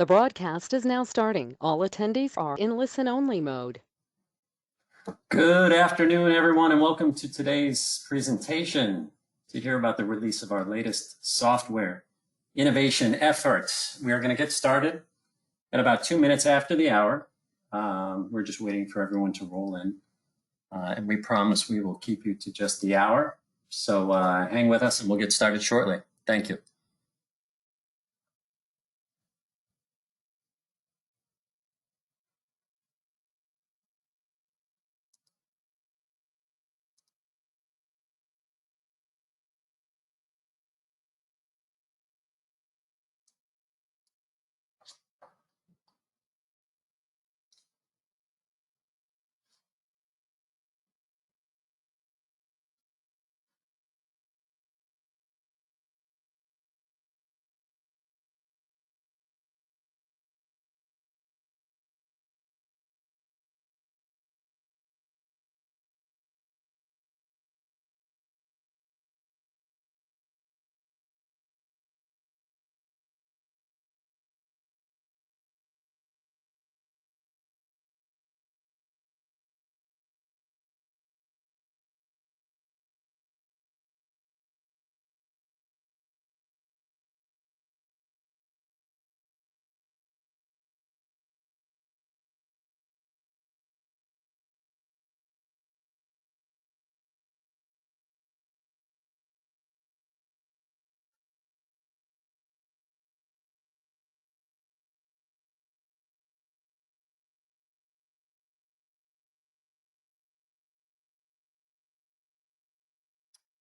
The broadcast is now starting. All attendees are in listen-only mode. Good afternoon, everyone, and welcome to today's presentation to hear about the release of our latest software innovation effort. We are going to get started at about 2 minutes after the hour. We're just waiting for everyone to roll in, and we promise we will keep you to just the hour. So hang with us and we'll get started shortly. Thank you.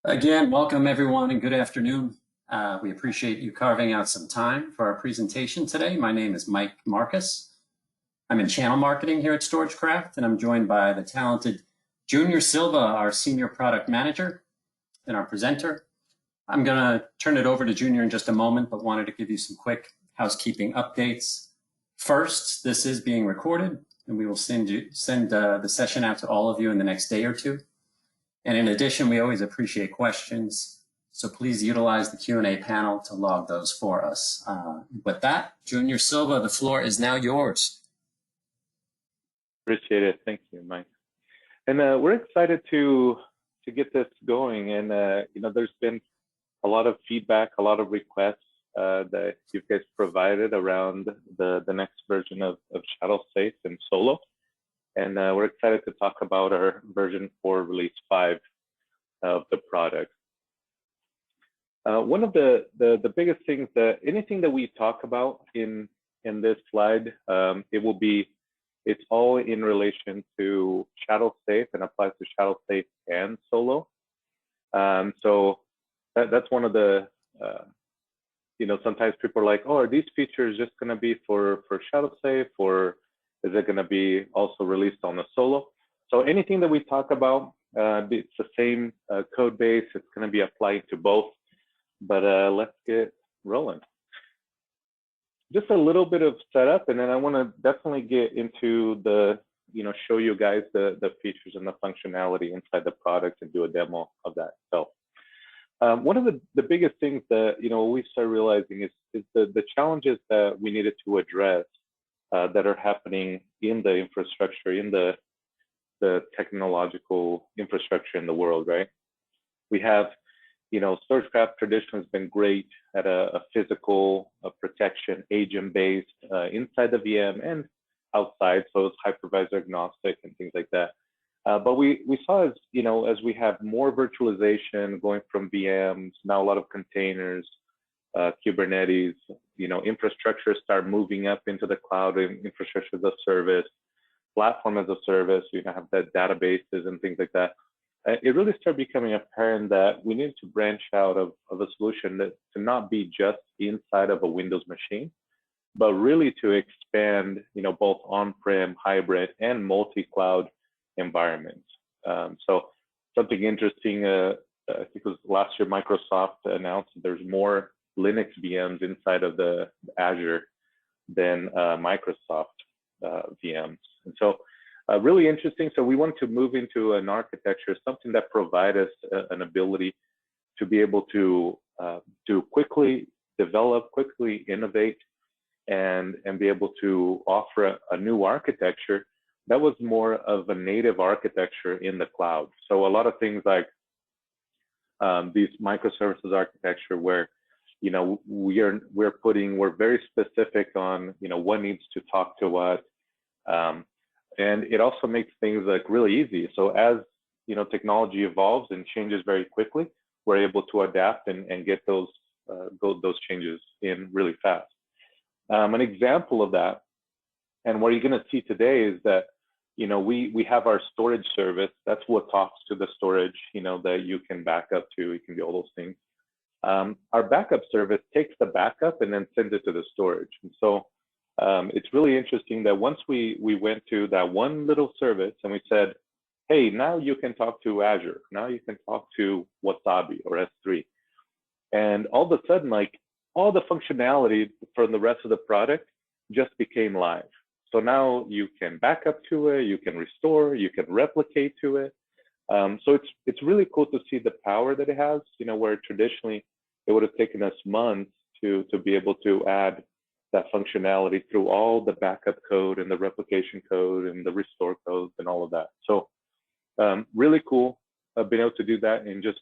Again, welcome everyone and good afternoon. We appreciate you carving out some time for our presentation today. My name is Mike Marcus. I'm in channel marketing here at StorageCraft, and I'm joined by the talented Junior Silva, our senior product manager and our presenter. I'm going to turn it over to Junior in just a moment, but wanted to give you some quick housekeeping updates. First, this is being recorded, and we will send the session out to all of you in the next day or two. And in addition, we always appreciate questions, so please utilize the Q&A panel to log those for us. With that, Junior Silva, the floor is now yours. Appreciate it. Thank you, Mike. And we're excited to get this going. And there's been a lot of feedback, a lot of requests that you guys provided around the next version of ShadowXafe and Solo. And we're excited to talk about our version 4 release 5 of the product. One of the biggest things that anything that we talk about in this slide, it's all in relation to ShadowXafe and applies to ShadowXafe and Solo. So that's one of the sometimes people are like, oh, are these features just going to be for ShadowXafe, or is it going to be also released on the Solo? So anything that we talk about, it's the same code base. It's going to be applied to both. But let's get rolling. Just a little bit of setup, and then I want to definitely get into the, show you guys the features and the functionality inside the product and do a demo of that. So one of the biggest things that we started realizing is the challenges that we needed to address that are happening in the infrastructure, in the technological infrastructure in the world, right? We have, StorageCraft traditionally has been great at a physical protection, agent-based inside the VM and outside, so it's hypervisor agnostic and things like that. But we saw as we have more virtualization going from VMs, now a lot of containers, Kubernetes, infrastructure start moving up into the cloud, infrastructure as a service, platform as a service, have that databases and things like that. It really started becoming apparent that we needed to branch out of a solution that to not be just inside of a Windows machine, but really to expand, both on-prem, hybrid, and multi-cloud environments. So something interesting, I think it was last year, Microsoft announced there's more Linux VMs inside of the Azure than Microsoft VMs. And so really interesting. So we want to move into an architecture, something that provides us an ability to be able to quickly develop, quickly innovate, and be able to offer a new architecture that was more of a native architecture in the cloud. So a lot of things like these microservices architecture where, you know, we're very specific on, you know, what needs to talk to what. And it also makes things like really easy. So as, you know, technology evolves and changes very quickly, we're able to adapt and get those changes in really fast. An example of that, and what you're going to see today, is that, you know, we have our storage service. That's what talks to the storage, you know, that you can back up to. You can do all those things. Our backup service takes the backup and then sends it to the storage. And so it's really interesting that once we went to that one little service and we said, hey, now you can talk to Azure. Now you can talk to Wasabi or S3. And all of a sudden, like, all the functionality from the rest of the product just became live. So now you can back up to it, you can restore, you can replicate to it. So it's really cool to see the power that it has, you know, where traditionally it would have taken us months to be able to add that functionality through all the backup code and the replication code and the restore codes and all of that. So really cool being able to do that in just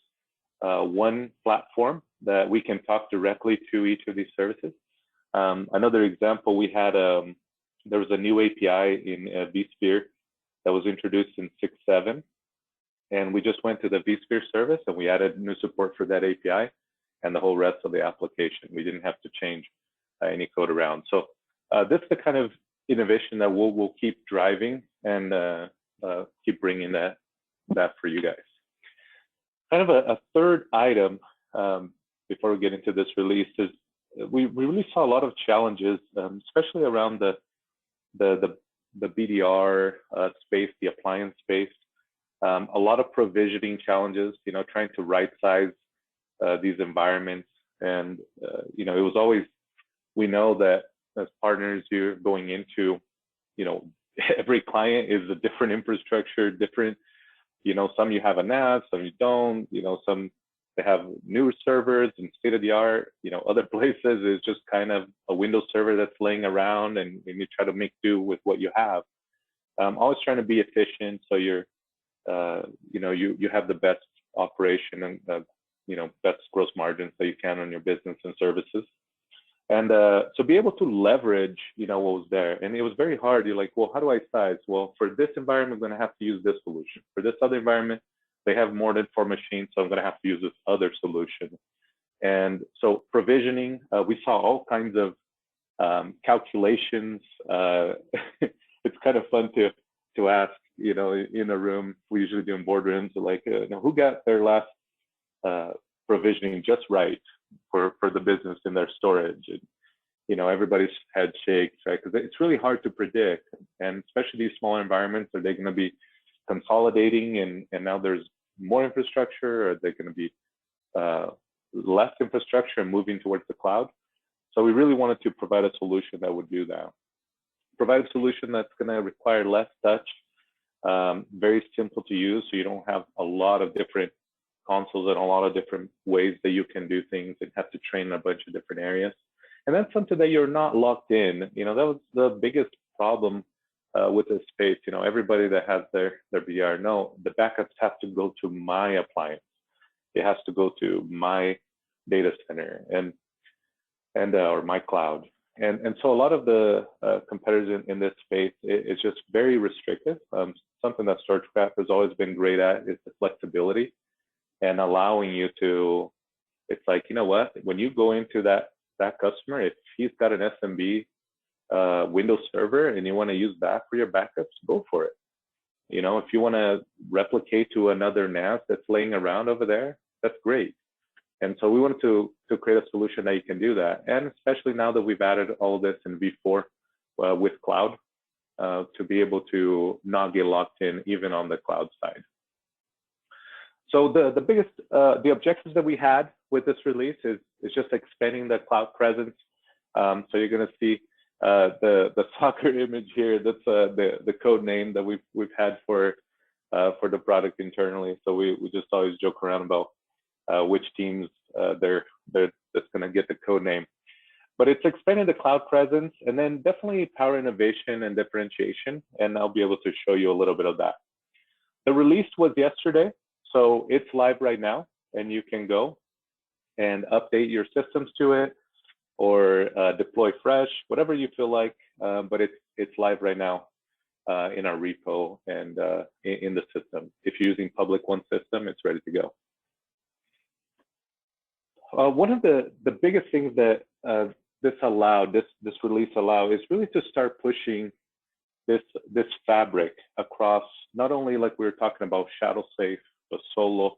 one platform that we can talk directly to each of these services. Another example, we had there was a new API in vSphere that was introduced in 6.7, and we just went to the vSphere service and we added new support for that API and the whole rest of the application. We didn't have to change any code around. So this is the kind of innovation that we'll keep driving and keep bringing that for you guys. Kind of a third item before we get into this release is we really saw a lot of challenges, especially around the BDR space, the appliance space. A lot of provisioning challenges, you know, trying to right size these environments. And, you know, it was always, we know that as partners, you're going into, you know, every client is a different infrastructure, different, you know, some you have a NAS, some you don't, you know, some they have newer servers and state of the art, you know, other places is just kind of a Windows server that's laying around and you try to make do with what you have. Always trying to be efficient so you're, you know, you have the best operation and, you know, best gross margins that you can on your business and services. And so be able to leverage, you know, what was there. And it was very hard. You're like, well, how do I size? Well, for this environment, I'm going to have to use this solution. For this other environment, they have more than 4 machines, so I'm going to have to use this other solution. And so provisioning, we saw all kinds of calculations. It's kind of fun to ask, you know, in a room. We usually do in boardrooms, like, you know, who got their last provisioning just right for the business in their storage? And, you know, everybody's head shakes, right? Because it's really hard to predict. And especially these smaller environments, are they going to be consolidating and now there's more infrastructure? Or are they going to be less infrastructure and moving towards the cloud? So we really wanted to provide a solution that would do that. Provide a solution that's going to require less touch, very simple to use, so you don't have a lot of different consoles and a lot of different ways that you can do things and have to train in a bunch of different areas. And that's something that you're not locked in. You know, that was the biggest problem with this space. You know, everybody that has their VR, no, the backups have to go to my appliance. It has to go to my data center and or my cloud. And so a lot of the competitors in this space is just very restrictive. Something that StorageCraft has always been great at is the flexibility and allowing you to, it's like, you know what, when you go into that customer, if he's got an SMB Windows server and you want to use that for your backups, go for it. You know, if you want to replicate to another NAS that's laying around over there, that's great. And so we wanted to create a solution that you can do that. And especially now that we've added all of this in V4 with cloud, to be able to not get locked in even on the cloud side. So the biggest, the objectives that we had with this release is just expanding the cloud presence. So you're going to see the soccer image here. That's the code name that we've had for the product internally. So we just always joke around about which teams that's going to get the code name. but it's expanding the cloud presence and then definitely power innovation and differentiation. And I'll be able to show you a little bit of that. The release was yesterday, so it's live right now, and you can go and update your systems to it or deploy fresh, whatever you feel like. But it's live right now in our repo and in the system. If you're using public one system, it's ready to go. One of the biggest things that this release allowed is really to start pushing this fabric across not only like we were talking about ShadowXafe, the Solo,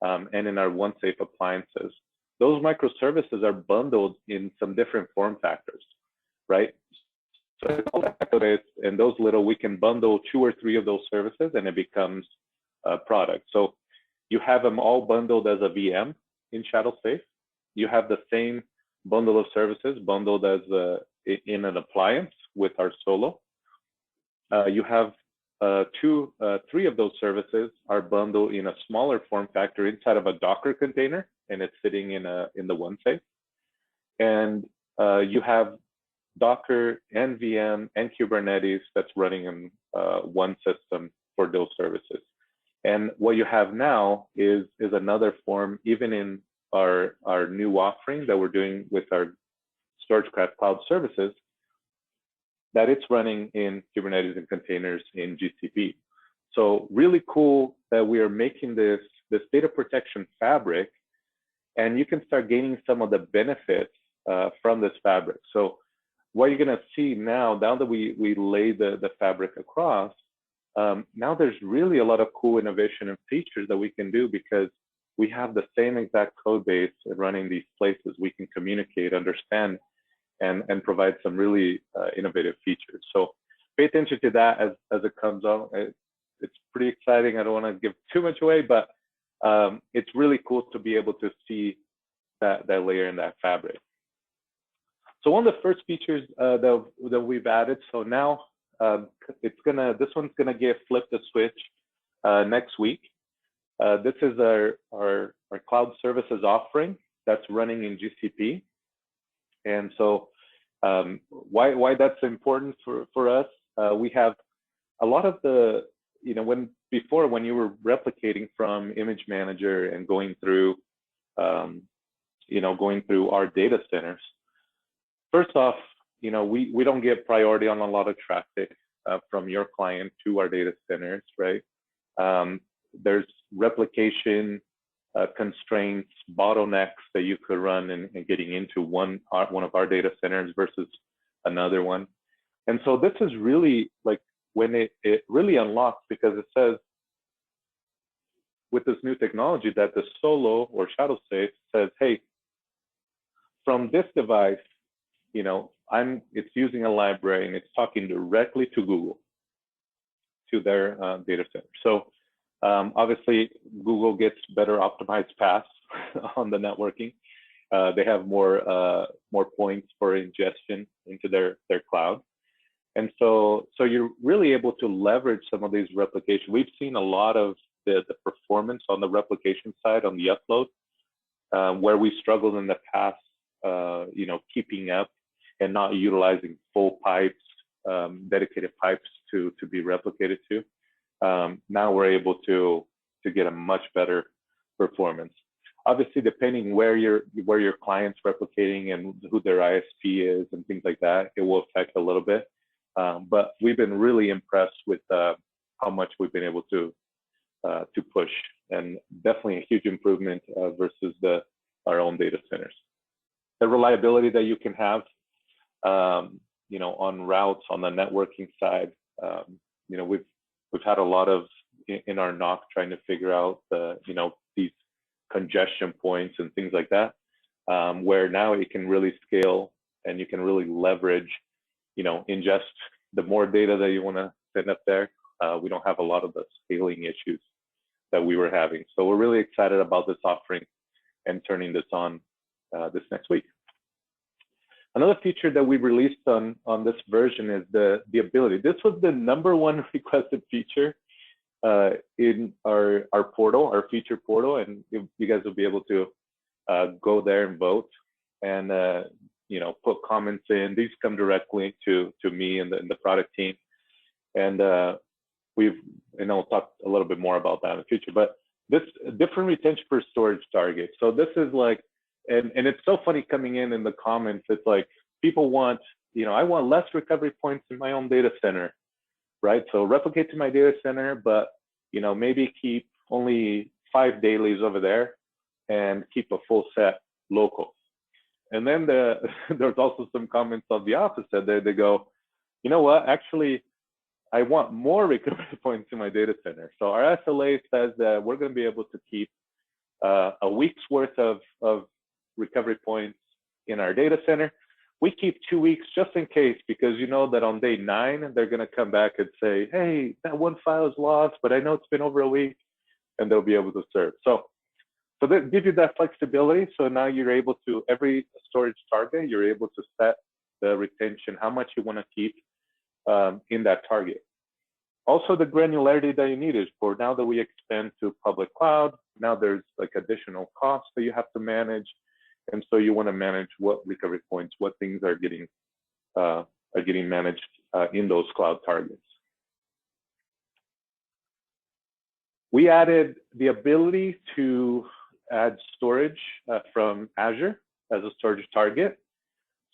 and in our OneSafe appliances. Those microservices are bundled in some different form factors, right? So and those little, we can bundle 2 or 3 of those services and it becomes a product. So you have them all bundled as a VM in ShadowXafe. You have the same bundle of services bundled as in an appliance with our Solo. You have 3 of those services are bundled in a smaller form factor inside of a Docker container, and it's sitting in the OneSafe. And you have Docker and VM and Kubernetes that's running in one system for those services. And what you have now is another form, even in our new offering that we're doing with our StorageCraft Cloud Services, that it's running in Kubernetes and containers in GCP. So really cool that we are making this data protection fabric, and you can start gaining some of the benefits from this fabric. So what you're gonna see now that we lay the fabric across, now there's really a lot of cool innovation and features that we can do because we have the same exact code base running these places. We can communicate, understand, and provide some really innovative features. So pay attention to that as it comes out. It's pretty exciting. I don't want to give too much away, but it's really cool to be able to see that layer in that fabric. So one of the first features that we've added, so now this one's gonna get flipped a switch next week. This is our cloud services offering that's running in GCP. And so why that's important for us, we have a lot of the, when you were replicating from Image Manager and going through our data centers, first off, we don't get priority on a lot of traffic from your client to our data centers, right? There's replication constraints, bottlenecks that you could run in getting into one of our data centers versus another one. And so this is really like when it really unlocks, because it says with this new technology that the Solo or ShadowSafe says, hey, from this device, it's using a library and it's talking directly to Google, to their data center. So obviously, Google gets better optimized paths on the networking. They have more points for ingestion into their cloud. And so you're really able to leverage some of these replication. We've seen a lot of the performance on the replication side on the upload, where we struggled in the past, keeping up and not utilizing full pipes, dedicated pipes to be replicated to. Now we're able to get a much better performance. Obviously, depending where your client's replicating and who their ISP is and things like that, it will affect a little bit. But we've been really impressed with how much we've been able to push, and definitely a huge improvement versus our own data centers. The reliability that you can have, on routes on the networking side, we've had a lot of in our NOC trying to figure out these congestion points and things like that, where now it can really scale and you can really leverage, ingest the more data that you want to send up there. We don't have a lot of the scaling issues that we were having. So we're really excited about this offering and turning this on this next week. Another feature that we released on this version is the ability. This was the #1 requested feature in our portal, our feature portal, and you guys will be able to go there and vote. And put comments in. These come directly to me and the product team, and I'll talk a little bit more about that in the future. But this different retention per storage target. So this is like, and it's so funny coming in the comments. It's like people want, I want less recovery points in my own data center, right? So replicate to my data center, but maybe keep only 5 dailies over there and keep a full set local. And then there's also some comments on the opposite. They go, you know what? Actually, I want more recovery points in my data center. So our SLA says that we're going to be able to keep a week's worth of recovery points in our data center. We keep 2 weeks just in case, because that on day 9, they're going to come back and say, hey, that one file is lost, but I know it's been over a week, and they'll be able to serve. So that gives you that flexibility. So now you're able to, every storage target, you're able to set the retention, how much you want to keep in that target. Also, the granularity that you need is for now that we expand to public cloud, now there's like additional costs that you have to manage. And so you want to manage what recovery points, what things are getting managed in those cloud targets. We added the ability to add storage from Azure as a storage target.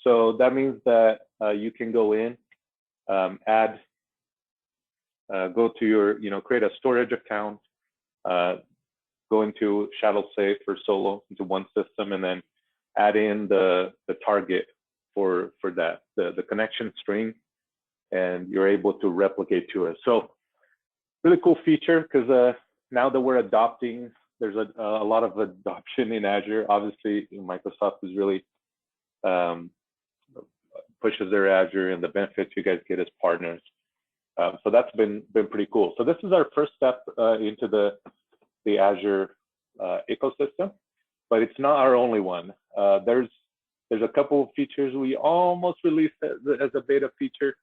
So that means that you can go in, go to your, create a storage account, go into ShadowXafe or Solo into one system, and then add in the target for that, the connection string, and you're able to replicate to it. So really cool feature, because now that we're adopting, there's a lot of adoption in Azure. Obviously, Microsoft is really pushes their Azure and the benefits you guys get as partners. So that's been pretty cool. So this is our first step into the Azure ecosystem, but it's not our only one. There's a couple of features we almost released as a beta feature,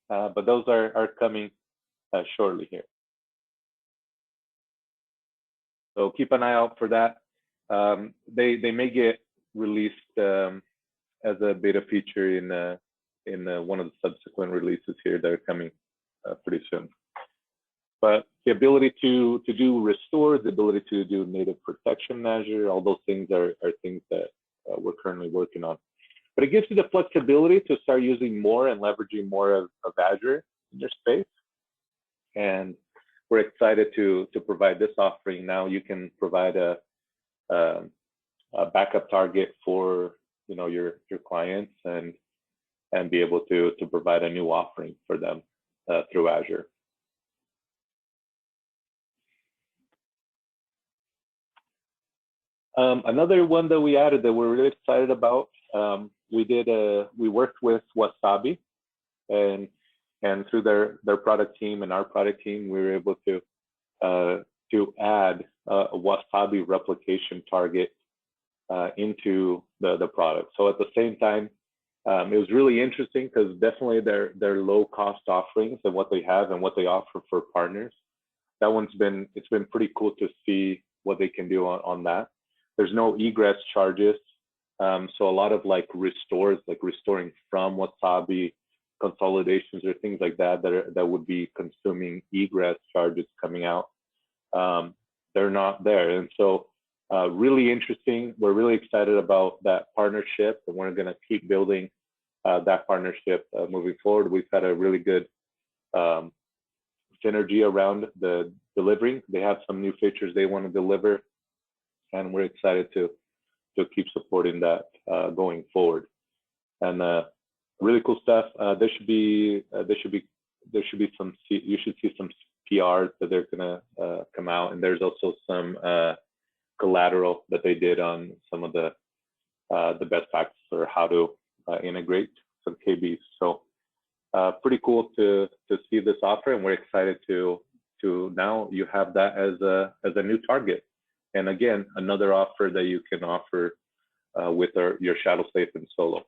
but those are coming shortly here. So keep an eye out for that. They may get released as a beta feature in one of the subsequent releases here that are coming pretty soon. But the ability to do restore, the ability to do native protection measure, all those things are things that we're currently working on. But it gives you the flexibility to start using more and leveraging more of Azure in your space. And we're excited to provide this offering. Now you can provide a backup target for your clients and be able to provide a new offering for them through Azure. Another one that we added that we're really excited about, we worked with Wasabi, and through their product team and our product team, we were able to add a Wasabi replication target into the product. So at the same time, it was really interesting because definitely their low cost offerings and what they have and what they offer for partners. It's been pretty cool to see what they can do on that. There's no egress charges. So a lot of like restores, like restoring from Wasabi, consolidations or things like that would be consuming egress charges coming out. They're not there. And so really interesting. We're really excited about that partnership, and we're going to keep building that partnership moving forward. We've had a really good synergy around the delivery. They have some new features they want to deliver, and we're excited to keep supporting that going forward. And really cool stuff. There should be some. You should see some PRs that they're gonna come out, and there's also some collateral that they did on some of the best practices or how to integrate some KBs. So pretty cool to see this offer, and we're excited to now you have that as a new target. And again, another offer that you can offer with your ShadowXafe and Solo.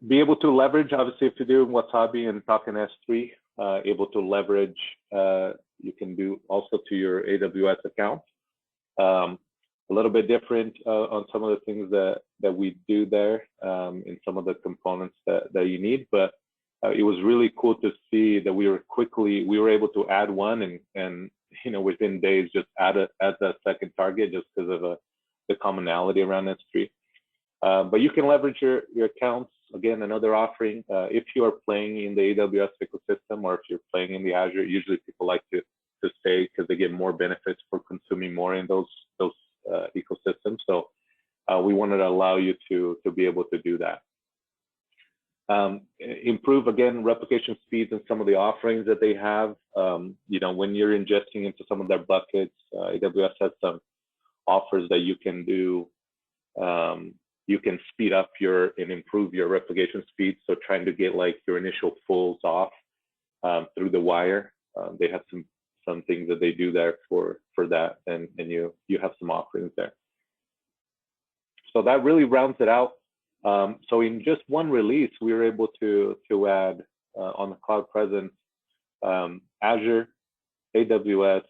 Be able to leverage, obviously, if you're doing Wasabi and talking S3, able to leverage, you can do also to your AWS account. a little bit different on some of the things that we do there in some of the components that you need. But it was really cool to see that we were able to add one and within days just add that second target just because of the commonality around S3. But you can leverage your accounts. Again, another offering. If you are playing in the AWS ecosystem or if you're playing in the Azure, usually people like to stay because they get more benefits for consuming more in those ecosystems. So we wanted to allow you to be able to do that. Improve again replication speeds and some of the offerings that they have. When you're ingesting into some of their buckets, AWS has some offers that you can do. You can speed up and improve your replication speed. So trying to get like your initial fulls off through the wire. They have some things that they do there for that, and you have some offerings there. So that really rounds it out. So in just one release, we were able to add on the cloud presence Azure, AWS,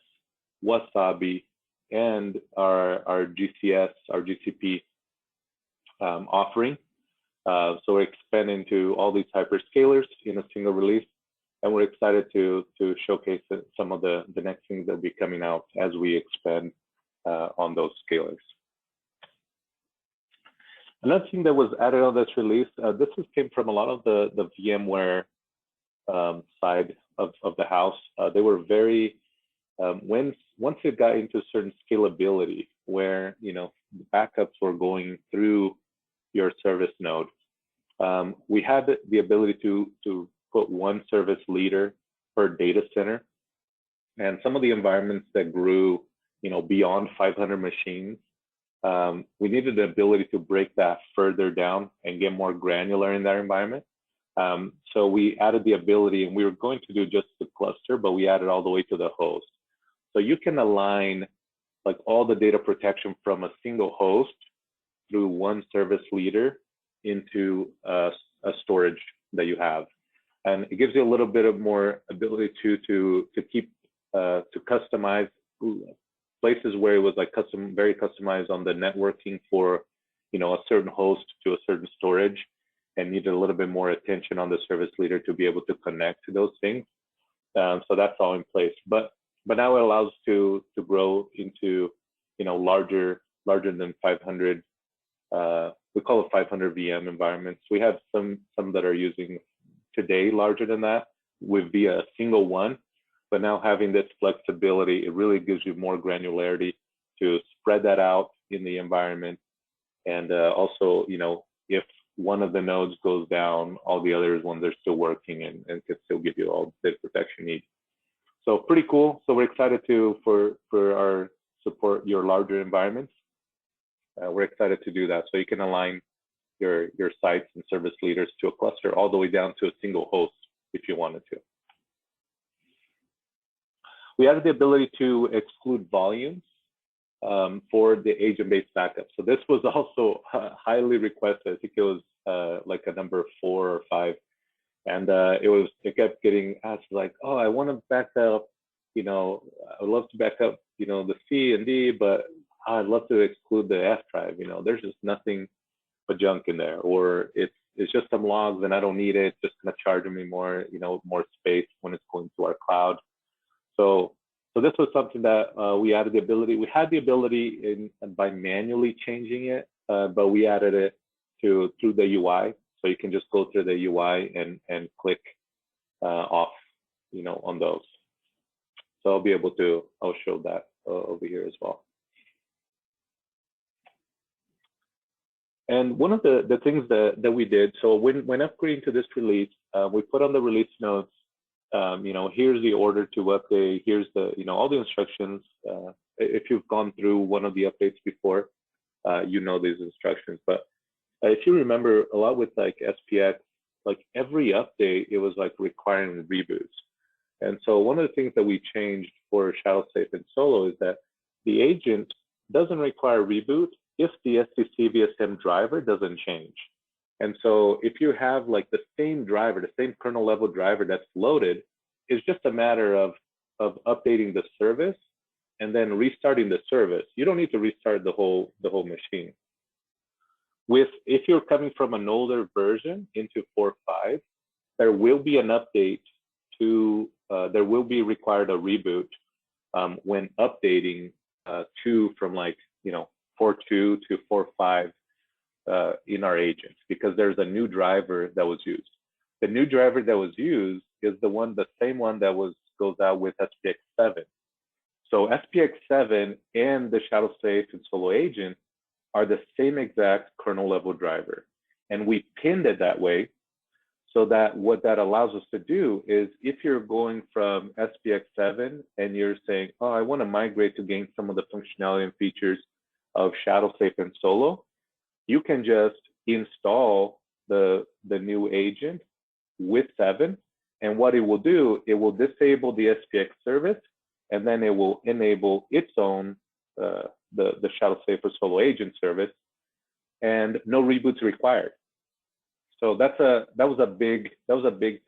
Wasabi, and our GCS, our GCP offering. So we're expanding to all these hyperscalers in a single release, and we're excited to showcase some of the next things that will be coming out as we expand on those scalers. Another thing that was added on this release, this came from a lot of the VMware side of the house. They were very, once it got into certain scalability where, the backups were going through your service node, we had the ability to put one service leader per data center. And some of the environments that grew, beyond 500 machines, we needed the ability to break that further down and get more granular in that environment. So we added the ability, and we were going to do just the cluster, but we added all the way to the host. So you can align like all the data protection from a single host through one service leader into a storage that you have. And it gives you a little bit of more ability to keep, to customize places where it was like very customized on the networking for, a certain host to a certain storage, and needed a little bit more attention on the service leader to be able to connect to those things. So that's all in place. But now it allows to grow into, larger than 500. We call it 500 VM environments. We have some that are using today larger than that with via a single one. But now having this flexibility, it really gives you more granularity to spread that out in the environment. And also, if one of the nodes goes down, all the others ones are still working and can still give you all the protection you need. So pretty cool. So we're excited for our support your larger environments. We're excited to do that. So you can align your sites and service leaders to a cluster all the way down to a single host if you wanted to. We added the ability to exclude volumes for the agent-based backup. So this was also highly requested. I think it was like a number 4 or 5, and it kept getting asked like, oh, I want to back up, I would love to back up, the C and D, but I'd love to exclude the F drive. There's just nothing but junk in there, or it's just some logs and I don't need it. It's just gonna charge me more, more space when it's going to our cloud. So this was something that we added the ability. We had the ability by manually changing it, but we added it through the UI. So you can just go through the UI and click off, on those. So I'll show that over here as well. And one of the things that we did, so when upgrading to this release, we put on the release notes, here's the order to update, here's the, all the instructions. If you've gone through one of the updates before, these instructions. But if you remember a lot with like SPX, like every update, it was like requiring reboots. And so one of the things that we changed for ShadowXafe and Solo is that the agent doesn't require reboot if the STC VSM driver doesn't change. And so if you have like the same driver, the same kernel level driver that's loaded, it's just a matter of updating the service and then restarting the service. You don't need to restart the whole machine. If you're coming from an older version into 4.5, there will be an update to, there will be required a reboot when updating from 4.2 to 4.5 in our agents, because there's a new driver that was used. The new driver that was used is the same one that goes out with SPX7. So SPX7 and the ShadowXafe and Solo agent are the same exact kernel level driver. And we pinned it that way so that what that allows us to do is, if you're going from SPX7 and you're saying, oh, I want to migrate to gain some of the functionality and features of ShadowXafe and Solo, you can just install the new agent with 7. And what it will do, it will disable the SPX service, and then it will enable its own, the ShadowXafe or Solo agent service, and no reboots required. So that was a big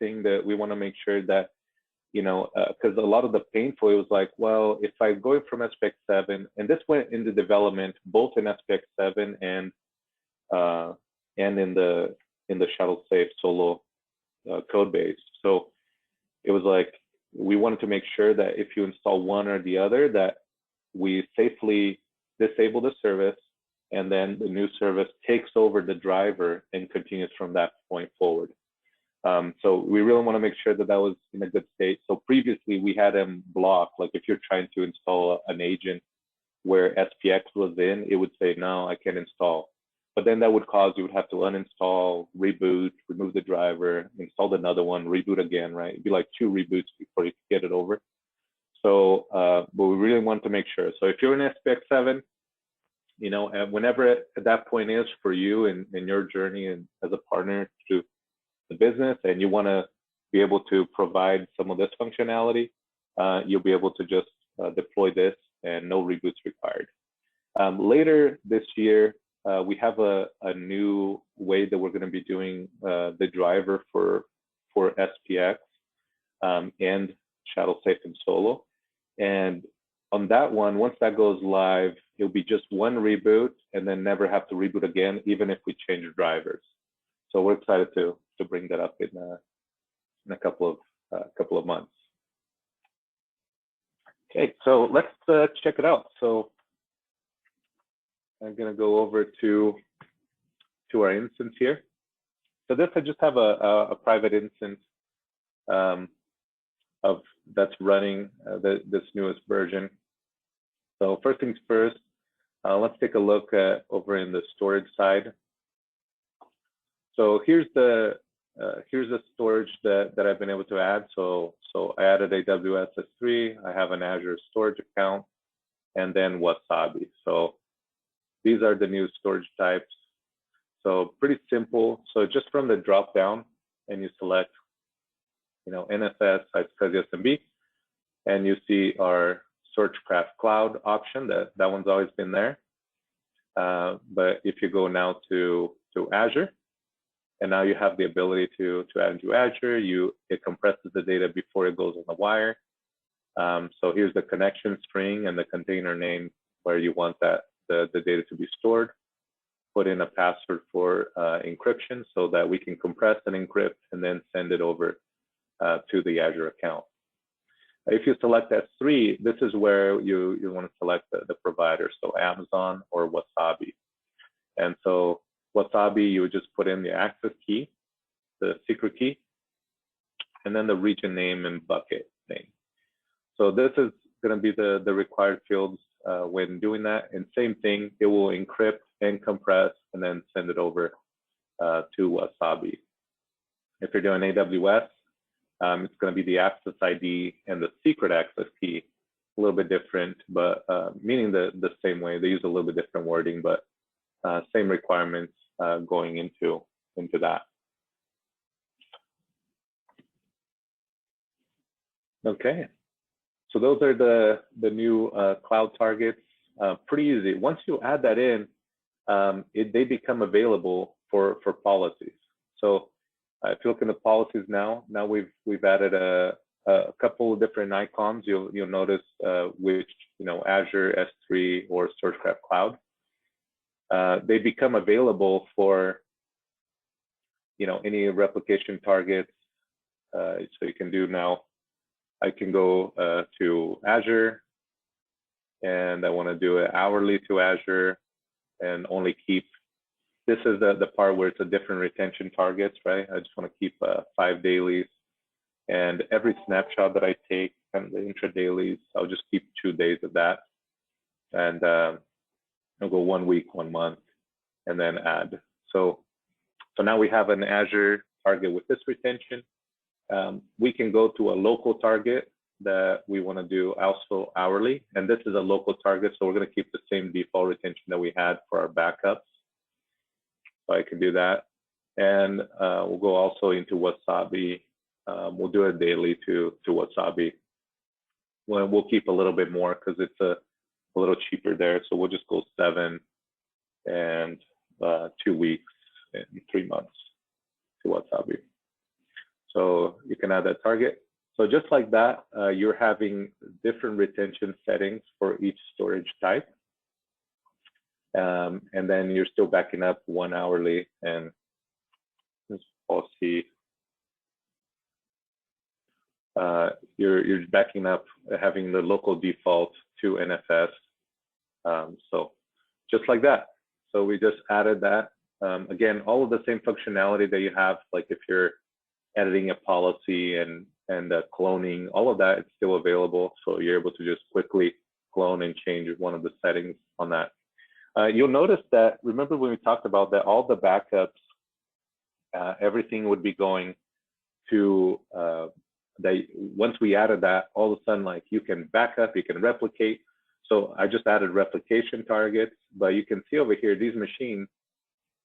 thing that we want to make sure that, because a lot of the painful, it was like, well, if I go from SPX7, and this went into development both in SPX7 and in the ShadowXafe Solo code base. So it was like, we wanted to make sure that if you install one or the other, that we safely disable the service, and then the new service takes over the driver and continues from that point forward. So we really want to make sure that that was in a good state. So previously we had them blocked, like if you're trying to install an agent where SPX was in, it would say, no, I can't install. But then that would cause, you would have to uninstall, reboot, remove the driver, install another one, reboot again, right? It'd be like 2 reboots before you get it over. So, but we really want to make sure. So if you're in SPX7, whenever at that point is for you in your journey and as a partner to the business, and you want to be able to provide some of this functionality, you'll be able to just deploy this and no reboots required. Later this year, we have a new way that we're going to be doing the driver for SPX and ShadowXafe and Solo. And on that one, once that goes live, it'll be just one reboot and then never have to reboot again, even if we change drivers. So we're excited to bring that up in a couple of months. Okay, so let's check it out. So I'm going to go over to our instance here. So this, I just have a private instance of that's running this newest version. So first things first, let's take a look at over in the storage side. So here's the storage that I've been able to add. So I added AWS S3. I have an Azure storage account, and then Wasabi. So these are the new storage types. So pretty simple. So just from the drop down, and you select, NFS, SkySCSI SMB, and you see our Storagecraft Cloud option. That one's always been there. But if you go now to Azure, and now you have the ability to add to Azure, it compresses the data before it goes on the wire. So here's the connection string and the container name where you want the data to be stored. Put in a password for encryption so that we can compress and encrypt and then send it over to the Azure account. If you select S3, this is where you want to select the provider, so Amazon or Wasabi. And so Wasabi, you would just put in the access key, the secret key, and then the region name and bucket name. So this is going to be the required fields when doing that. And same thing, it will encrypt and compress and then send it over to Wasabi. If you're doing AWS, it's going to be the access ID and the secret access key, a little bit different, but meaning the same way. They use a little bit different wording, but same requirements going into that. Okay, so those are the new cloud targets. Pretty easy. Once you add that in, they become available for policies. So if you look in the policies now we've added a a couple of different icons. You'll notice which, Azure, S3, or StorageCraft Cloud. They become available for, any replication targets. So you can do now, I can go to Azure, and I want to do it hourly to Azure and only keep, this is the part where it's a different retention targets, right? I just want to keep 5 dailies, and every snapshot that I take and the intra-dailies, I'll just keep 2 days of that. And I'll go 1 week, 1 month, and then add. So now we have an Azure target with this retention. We can go to a local target that we want to do also hourly, and this is a local target, so we're going to keep the same default retention that we had for our backups. So I can do that, and we'll go also into Wasabi. We'll do it daily to Wasabi. We'll keep a little bit more because it's a little cheaper there, so we'll just go 7 and 2 weeks and 3 months to Wasabi. So you can add that target. So just like that, you're having different retention settings for each storage type. And then you're still backing up 1 hourly, and this policy, you're backing up having the local default to NFS. So just like that. So we just added that. Again, all of the same functionality that you have, like if you're editing a policy and cloning, all of that, it's still available. So you're able to just quickly clone and change one of the settings on that. You'll notice that, remember when we talked about that all the backups, everything would be going to, once we added that, all of a sudden, like you can back up, you can replicate. So I just added replication targets, but you can see over here, these machines.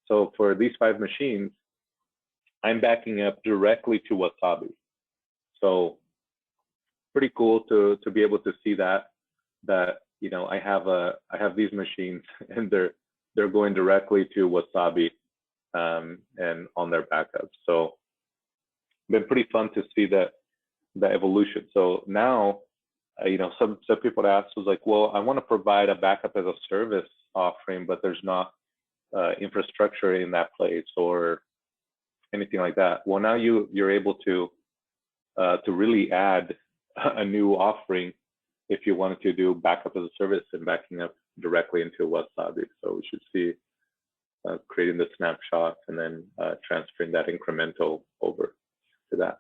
So for these 5 machines, I'm backing up directly to Wasabi. So pretty cool to be able to see that I have these machines and they're going directly to Wasabi and on their backups. So been pretty fun to see the evolution. So now some people ask was like, well, I want to provide a backup as a service offering, but there's not infrastructure in that place or anything like that. Well, now you're able to really add a new offering if you wanted to do backup as a service and backing up directly into Wasabi. So we should see creating the snapshot and then transferring that incremental over to that.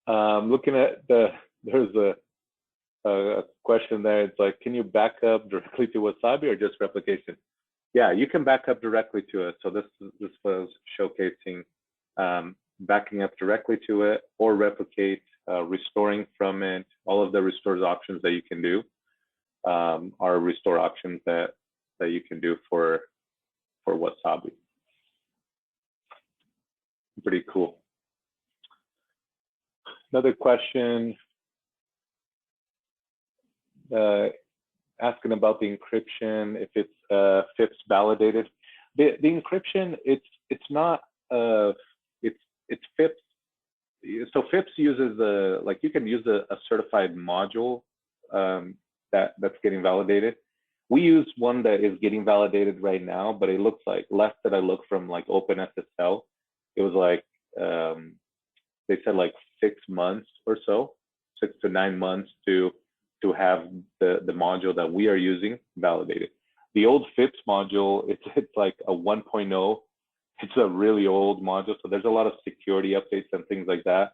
Looking at there's a question there. It's like, can you back up directly to Wasabi or just replication? Yeah, you can back up directly to it. So this was showcasing backing up directly to it or replicate, restoring from it. All of the restores options that you can do are restore options that you can do for Wasabi. Pretty cool. Another question asking about the encryption, if it's FIPS validated. The encryption, it's not it's FIPS. So FIPS uses like you can use a certified module that's getting validated. We use one that is getting validated right now, but it looks like last that I looked from like OpenSSL, it was like they said like 6 months or so, 6 to 9 months to have the module that we are using validated. The old FIPS module, it's like a 1.0. It's a really old module, so there's a lot of security updates and things like that.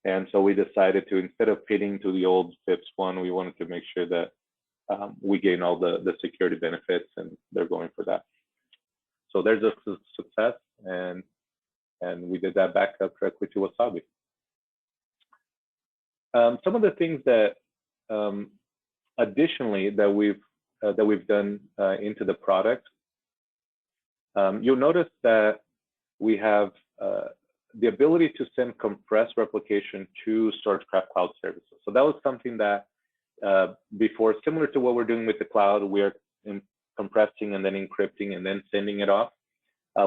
And so we decided to, instead of pitting to the old FIPS one, we wanted to make sure that we gain all the security benefits, and they're going for that. So there's a success, and we did that backup directly to Wasabi. Some of the things that additionally that we've done into the product, you'll notice that we have the ability to send compressed replication to StorageCraft Cloud services. So that was something that before, similar to what we're doing with the cloud, we're compressing and then encrypting and then sending it off.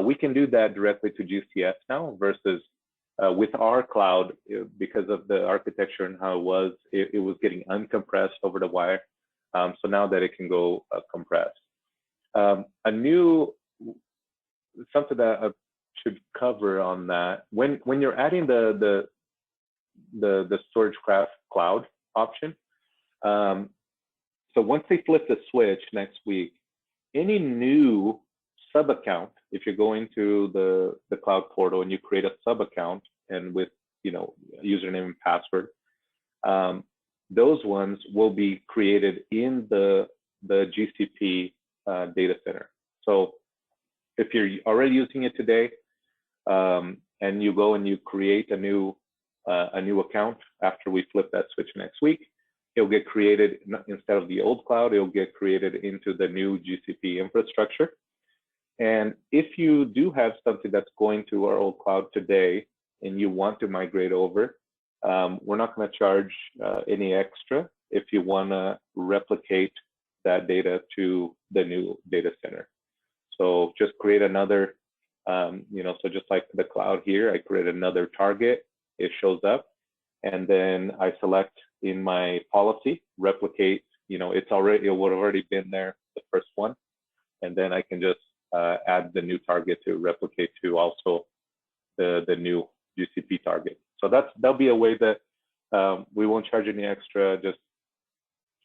We can do that directly to GCS now versus with our cloud, because of the architecture and how it was getting uncompressed over the wire. So now that it can go compressed. Something that I should cover on that, when you're adding the StorageCraft cloud option, so once they flip the switch next week, any new sub account, if you're going to the cloud portal and you create a sub account and with username and password, those ones will be created in the GCP data center. So if you're already using it today, and you go and you create a new account after we flip that switch next week, it'll get created instead of the old cloud, it'll get created into the new GCP infrastructure. And if you do have something that's going to our old cloud today and you want to migrate over, we're not going to charge any extra if you want to replicate that data to the new data center. So just create another, so just like the cloud here, I create another target, it shows up, and then I select in my policy, replicate, it would have already been there, the first one, and then I can just add the new target to replicate to also the new GCP target. So that'll be a way that we won't charge any extra, just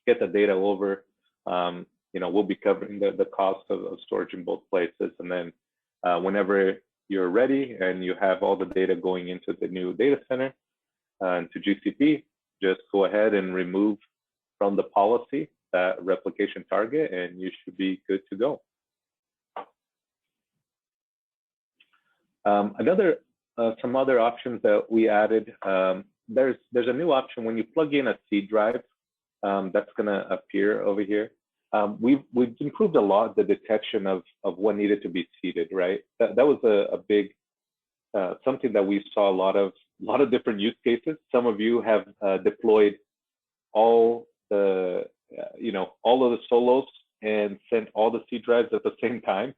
get the data over. We'll be covering the cost of storage in both places. And then whenever you're ready and you have all the data going into the new data center and to GCP, just go ahead and remove from the policy that replication target, and you should be good to go. Some other options that we added, there's a new option when you plug in a C drive, that's going to appear over here. We've improved a lot the detection of what needed to be seeded, right? That was a big something that we saw a lot of different use cases. Some of you have deployed all all of the solos and sent all the C drives at the same time,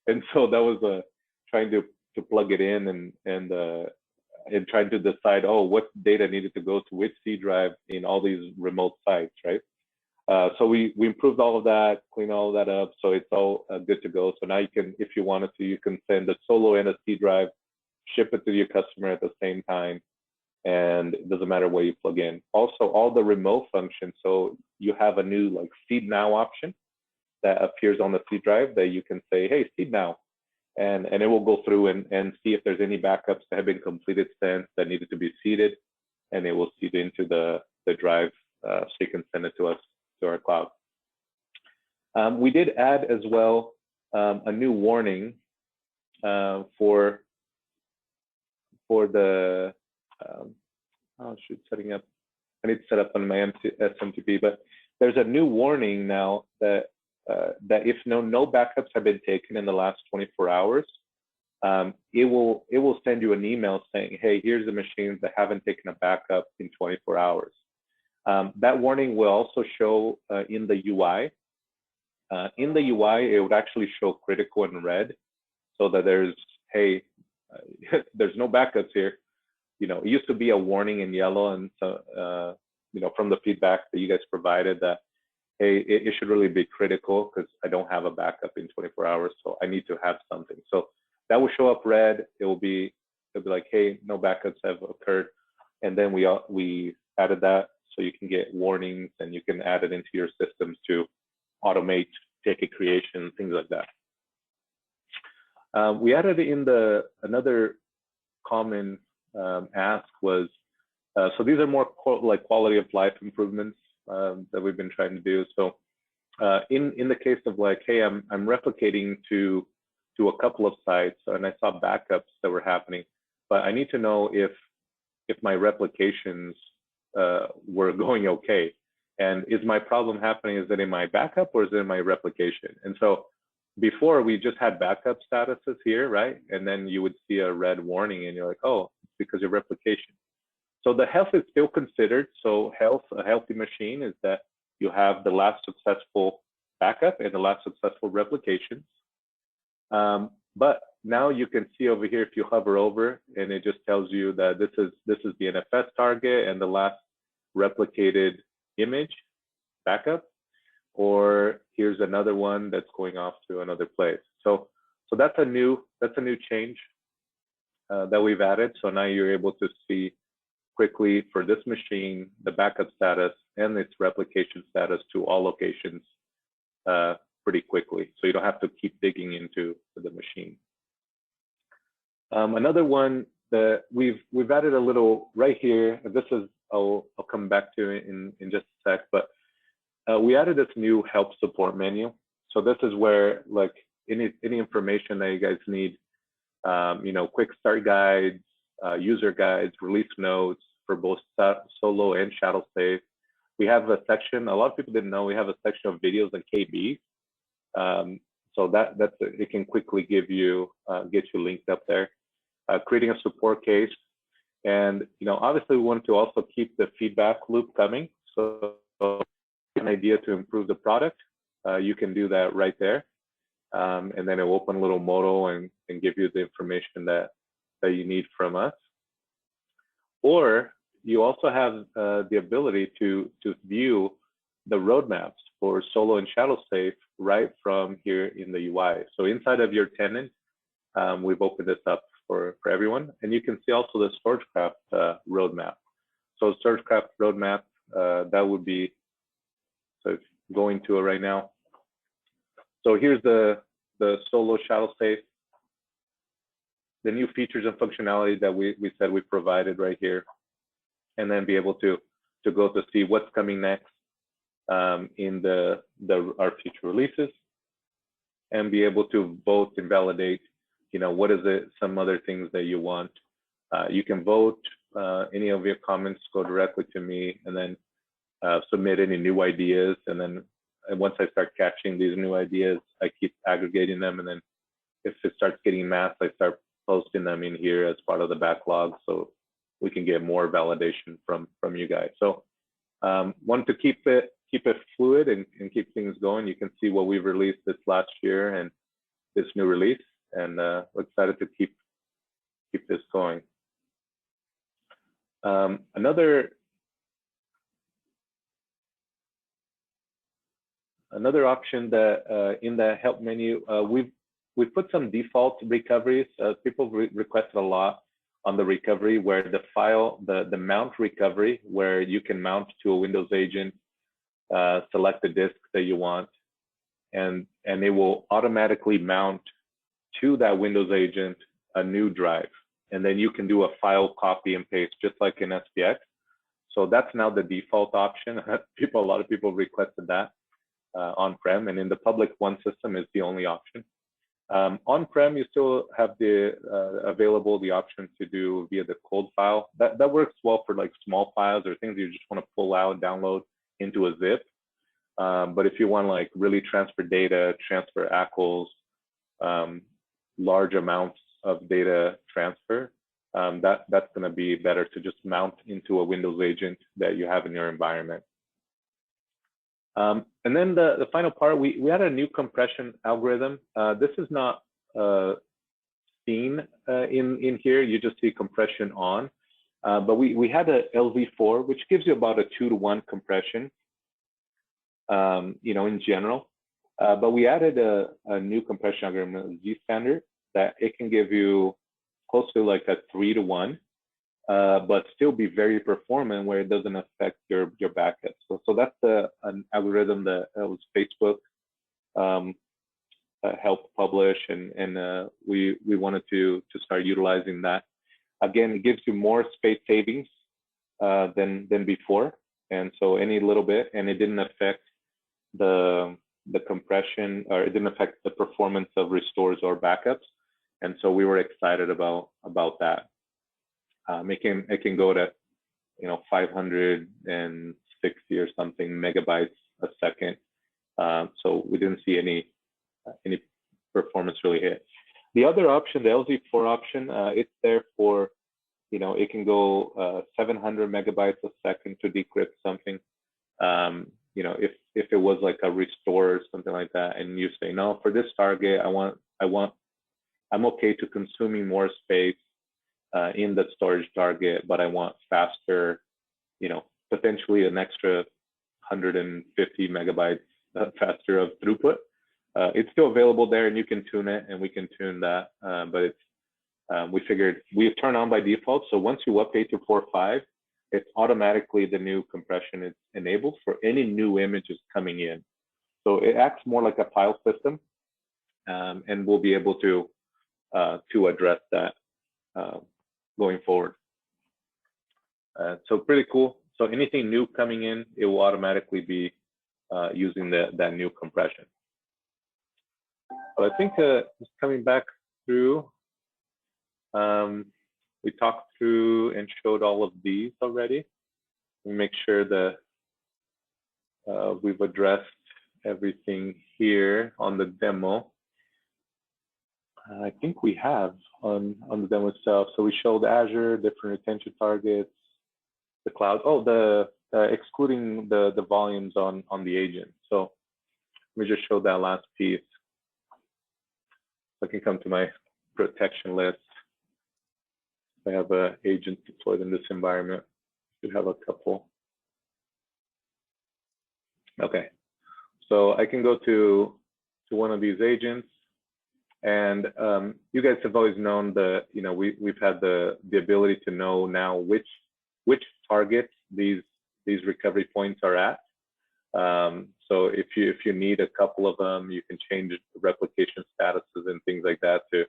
and so that was trying to plug it in and trying to decide, what data needed to go to which C drive in all these remote sites, right? So we improved all of that, cleaned all of that up, so it's all good to go. So now you can, if you wanted to, you can send a solo and a C drive, ship it to your customer at the same time, and it doesn't matter where you plug in. Also, all the remote functions, so you have a new seed now option that appears on the C drive that you can say, hey, seed now. And it will go through and see if there's any backups that have been completed since that needed to be seeded, and it will seed into the drive so you can send it to us, to our cloud. We did add as well a new warning for the setting up. I need to set up on my SMTP, but there's a new warning now that if no backups have been taken in the last 24 hours, it will send you an email saying, hey, here's the machines that haven't taken a backup in 24 hours. That warning will also show in the UI. In the UI, it would actually show critical in red, so that there's, hey, there's no backups here. It used to be a warning in yellow, and so from the feedback that you guys provided, that hey, it should really be critical because I don't have a backup in 24 hours, so I need to have something. So that will show up red. It'll be like, hey, no backups have occurred, and then we added that so you can get warnings and you can add it into your systems to automate ticket creation, things like that. We added in another common ask was, so these are more quality of life improvements that we've been trying to do. So in the case of hey, I'm replicating to a couple of sites, and I saw backups that were happening, but I need to know if my replications were going okay. And is my problem happening, is it in my backup or is it in my replication? And so before, we just had backup statuses here, right? And then you would see a red warning and you're like, oh, it's because of replication. So the health is still considered. So a healthy machine is that you have the last successful backup and the last successful replications. But now you can see over here, if you hover over, and it just tells you that this is the NFS target and the last replicated image backup, or here's another one that's going off to another place. So that's a new change that we've added. So now you're able to see quickly for this machine the backup status and its replication status to all locations pretty quickly. So you don't have to keep digging into the machine. Another one that we've added a little right here. This is I'll come back to it in just a sec, but we added this new help support menu. So this is where like any information that you guys need, quick start guides, user guides, release notes for both Solo and ShadowXafe. We have a section. A lot of people didn't know we have a section of videos and KBs. So it can quickly get you linked up there. Creating a support case, and obviously we want to also keep the feedback loop coming. So an idea to improve the product, you can do that right there, and then it will open a little modal and give you the information that you need from us. Or you also have the ability to view the roadmaps for Solo and ShadowXafe right from here in the UI. So inside of your tenant, we've opened this up for everyone, and you can see also the StorageCraft roadmap. So StorageCraft roadmap, that would be, so going to it right now. So here's the Solo ShadowXafe, the new features and functionality that we said we provided right here, and then be able to go to see what's coming next in our future releases, and be able to vote and validate, what is it, some other things that you want. You can vote, any of your comments go directly to me, and then submit any new ideas. And then once I start catching these new ideas, I keep aggregating them. And then if it starts getting mass, I start posting them in here as part of the backlog, so we can get more validation from you guys. So want to keep it fluid and keep things going. You can see what we've released this last year and this new release, and we're excited to keep this going. Another option that in the help menu, we've put some default recoveries. People requested a lot on the recovery, where the file, the mount recovery, where you can mount to a Windows agent, select the disk that you want, and it will automatically mount to that Windows agent a new drive. And then you can do a file copy and paste just like in SPX. So that's now the default option. A lot of people requested that on-prem, and in the public one system is the only option. On-prem, you still have available the option to do via the cold file. That works well for like small files or things you just want to pull out, download into a zip. But if you want to like really transfer data, transfer ACLs, large amounts of data transfer, that's going to be better to just mount into a Windows agent that you have in your environment. And then the final part, we had a new compression algorithm. This is not seen in here. You just see compression on. But we had a LZ4, which gives you about a 2-to-1 compression, in general. But we added a new compression algorithm, Z standard, that it can give you close to like a 3-to-1, but still be very performant where it doesn't affect your backup. So that's an algorithm that was Facebook helped publish, and we wanted to start utilizing that. Again, it gives you more space savings than before, and so any little bit, and it didn't affect the compression, or it didn't affect the performance of restores or backups. And so we were excited about that. It can go to 560 or something megabytes a second. So we didn't see any performance really hit. The other option, the LZ4 option, it's there for, it can go 700 megabytes a second to decrypt something. If it was like a restore or something like that, and you say, no, for this target, I want I'm okay to consuming more space in the storage target, but I want faster, potentially an extra 150 megabytes faster of throughput. It's still available there, and you can tune it, and we can tune that. But it's we figured we turn on by default. So once you update to 4.5, it's automatically the new compression is enabled for any new images coming in. So it acts more like a file system, and we'll be able to address that going forward. So pretty cool. So anything new coming in, it will automatically be using that new compression. But I think just coming back through, we talked through and showed all of these already. We make sure that we've addressed everything here on the demo. I think we have on the demo itself. So we showed Azure, different retention targets, the cloud. Oh, the excluding the volumes on the agent. So let me just show that last piece. I can come to my protection list. I have agents deployed in this environment. We have a couple. Okay, so I can go to one of these agents, and you guys have always known that we've had the ability to know now which targets these recovery points are at. So if you need a couple of them, you can change the replication statuses and things like that to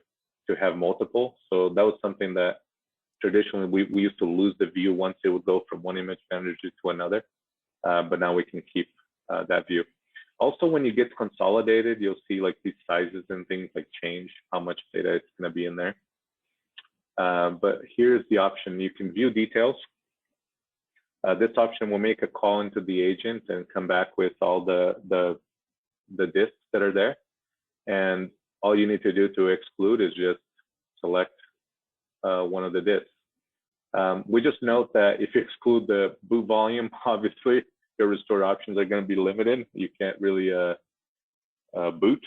have multiple. So that was something that traditionally we used to lose the view once it would go from one image manager to another, but now we can keep that view. Also, when you get consolidated, you'll see like these sizes and things like change how much data is going to be in there. But here's the option. You can view details. This option will make a call into the agent and come back with all the disks that are there. And all you need to do to exclude is just select one of the disks. We just note that if you exclude the boot volume, obviously your restore options are going to be limited. You can't really boot.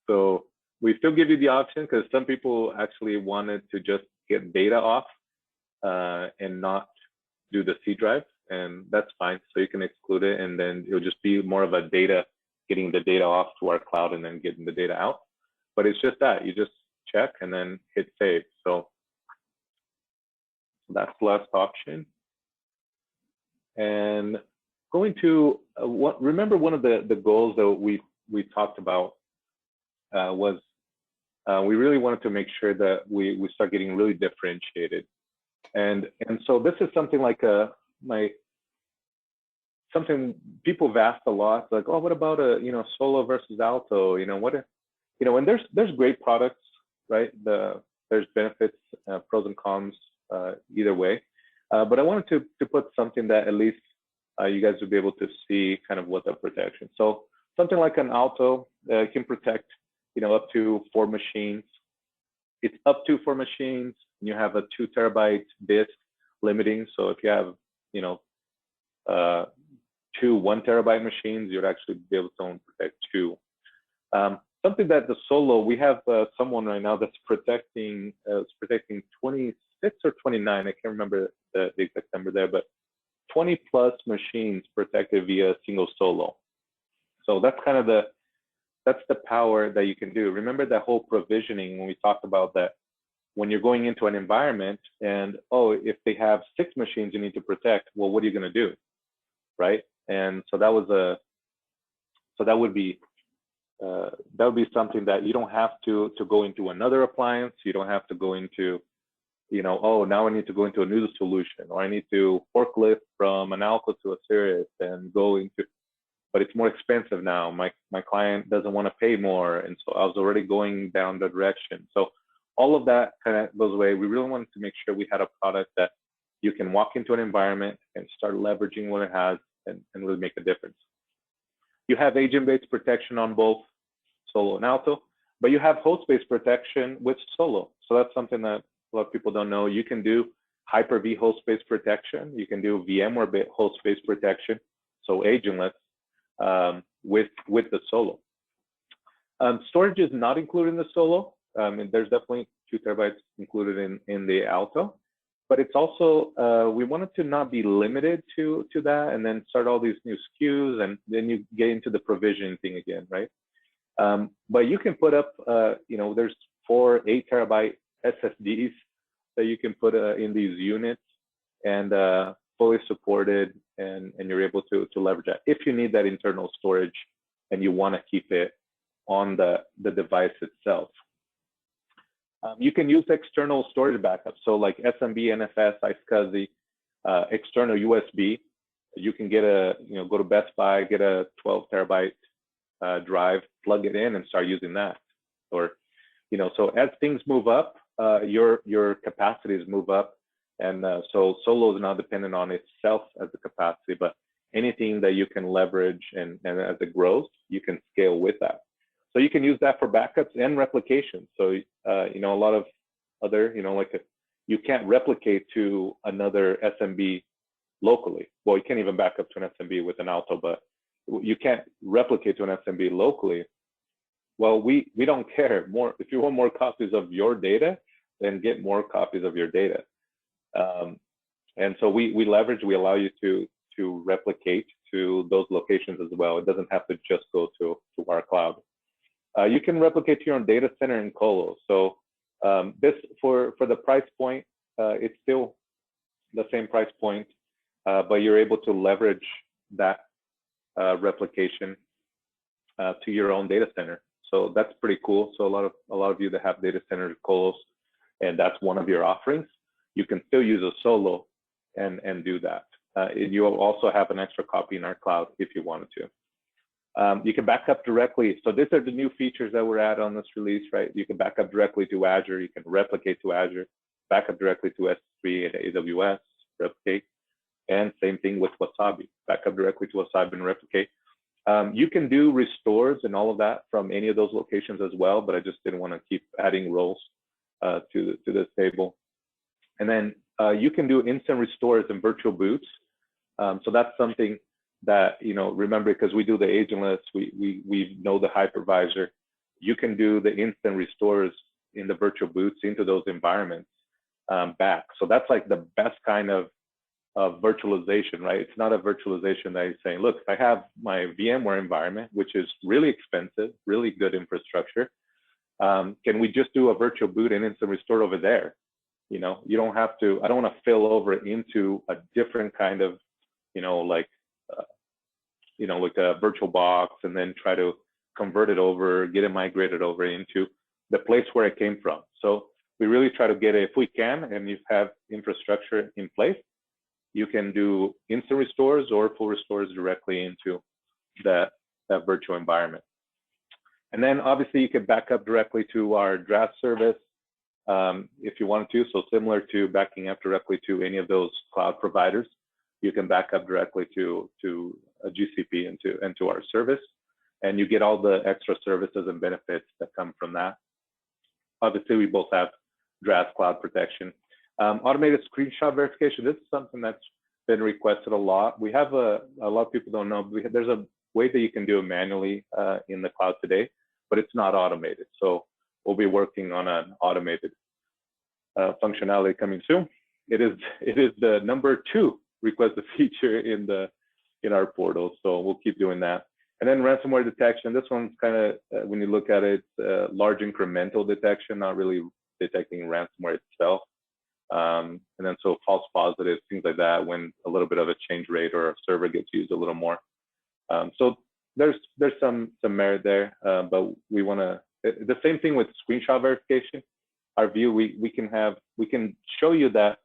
So we still give you the option because some people actually wanted to just get data off and not do the C drive, and that's fine. So you can exclude it, and then it'll just be more of a getting the data off to our cloud and then getting the data out. But it's just that you just check and then hit save. So that's the last option. And going to remember one of the goals that we talked about was we really wanted to make sure that we start getting really differentiated. And so this is something like something people have asked a lot, like, oh, what about a solo versus alto? And there's great products, right? There's benefits, pros and cons either way. But I wanted to put something that at least you guys would be able to see kind of what the protection. So something like an alto can protect up to 4 machines. It's up to 4 machines. And you have a 2 terabyte disk limiting. So if you have 2 1 terabyte machines, you'd actually be able to only protect 2. Something that the solo, we have someone right now that's protecting 26 or 29. I can't remember the exact number there, but 20 plus machines protected via single solo. So that's kind of that's the power that you can do. Remember that whole provisioning when we talked about that when you're going into an environment and, oh, if they have 6 machines you need to protect, well, what are you going to do, right? And so that would be something that you don't have to go into another appliance. You don't have to go into, oh, now I need to go into a new solution, or I need to forklift from an Alpha to a Sirius and go into, but it's more expensive now. My client doesn't want to pay more, and so I was already going down the direction. So all of that kind of goes away. We really wanted to make sure we had a product that you can walk into an environment and start leveraging what it has and really make a difference. You have agent-based protection on both Solo and Alto, but you have host-based protection with Solo. So that's something that a lot of people don't know. You can do Hyper-V host-based protection. You can do VMware host-based protection, so agentless, with the Solo. Storage is not included in the Solo. And there's definitely 2 terabytes included in the Alto, but it's also we wanted to not be limited to that, and then start all these new SKUs, and then you get into the provisioning thing again, right? But you can put up, there's 4 8 terabyte SSDs that you can put in these units, and fully supported, and you're able to leverage that if you need that internal storage and you want to keep it on the device itself. You can use external storage backups, so like SMB, NFS, iSCSI, external USB. You can get go to Best Buy, get a 12 terabyte drive, plug it in, and start using that. Or, so as things move up, your capacities move up, and so Solo is not dependent on itself as a capacity, but anything that you can leverage, and as it grows, you can scale with that. So you can use that for backups and replication. So a lot of other, you can't replicate to another SMB locally. Well, you can't even back up to an SMB with an Alto, but you can't replicate to an SMB locally. Well, we don't care. More, if you want more copies of your data, then get more copies of your data. And so we allow you to replicate to those locations as well. It doesn't have to just go to our cloud. You can replicate to your own data center in colo. So this for the price point, it's still the same price point, but you're able to leverage that replication to your own data center. So that's pretty cool. So a lot of you that have data center colos, and that's one of your offerings, you can still use a Solo and do that. You also have an extra copy in our cloud if you wanted to. You can back up directly. So these are the new features that we're adding on this release, right? You can back up directly to Azure. You can replicate to Azure, back up directly to S3 and AWS, replicate. And same thing with Wasabi, back up directly to Wasabi and replicate. You can do restores and all of that from any of those locations as well, but I just didn't want to keep adding roles to this table. And then you can do instant restores and virtual boots. So that's something that, remember, because we do the agentless, we know the hypervisor, you can do the instant restores in the virtual boots into those environments back. So that's like the best kind of virtualization, right? It's not a virtualization that is saying, look, if I have my VMware environment, which is really expensive, really good infrastructure, can we just do a virtual boot and instant restore over there? You don't have to, I don't want to fill over into a different kind of, like a virtual box, and then try to convert it over, get it migrated over into the place where it came from. So we really try to get it, if we can, and you have infrastructure in place, you can do instant restores or full restores directly into that virtual environment. And then obviously you can back up directly to our draft service if you wanted to. So similar to backing up directly to any of those cloud providers, you can back up directly to a GCP and to our service, and you get all the extra services and benefits that come from that. Obviously, we both have draft cloud protection. Automated screenshot verification, this is something that's been requested a lot. We have a lot of people don't know, there's a way that you can do it manually in the cloud today, but it's not automated. So we'll be working on an automated functionality coming soon. It is the number 2 requested feature in our portal, so we'll keep doing that. And then ransomware detection, this one's kind of, when you look at it, large incremental detection, not really detecting ransomware itself. And then so false positives, things like that, when a little bit of a change rate or a server gets used a little more. So there's some merit there, but we want to, the same thing with screenshot verification. Our view, we can show you that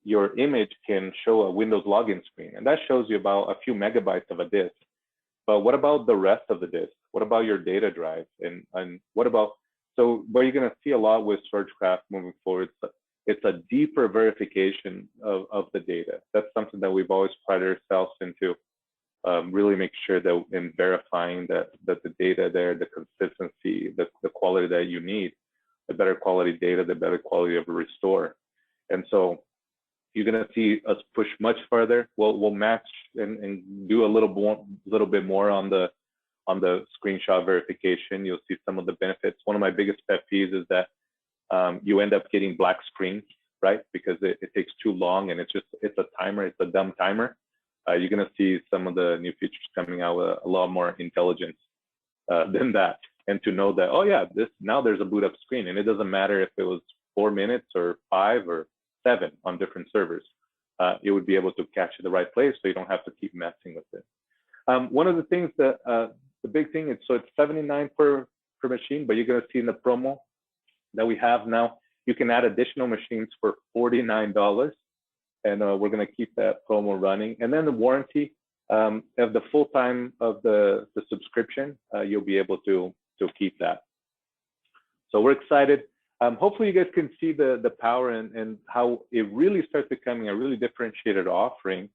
your image can show a Windows login screen, and that shows you about a few megabytes of a disk. But what about the rest of the disk? What about your data drive? And what about, so what you're going to see a lot with Storage moving forward, it's a deeper verification of the data. That's something that we've always prided ourselves into, really make sure that in verifying that the data there, the consistency, the quality that you need, the better quality data, the better quality of a restore. And so you're going to see us push much further. We'll match and do a little bit more on the on the screenshot verification, you'll see some of the benefits. One of my biggest pet peeves is that you end up getting black screens, right? Because it takes too long, and it's a timer, it's a dumb timer. You're gonna see some of the new features coming out with a lot more intelligence than that. And to know that, oh yeah, now there's a boot up screen, and it doesn't matter if it was 4 minutes or 5 or 7 on different servers. It would be able to catch it the right place, so you don't have to keep messing with it. One of the things that the big thing is, so it's $79 per machine, but you're gonna see in the promo that we have now, you can add additional machines for $49, and we're gonna keep that promo running. And then the warranty of the full time of the subscription, you'll be able to keep that. So we're excited. Hopefully you guys can see the power and how it really starts becoming a really differentiated offering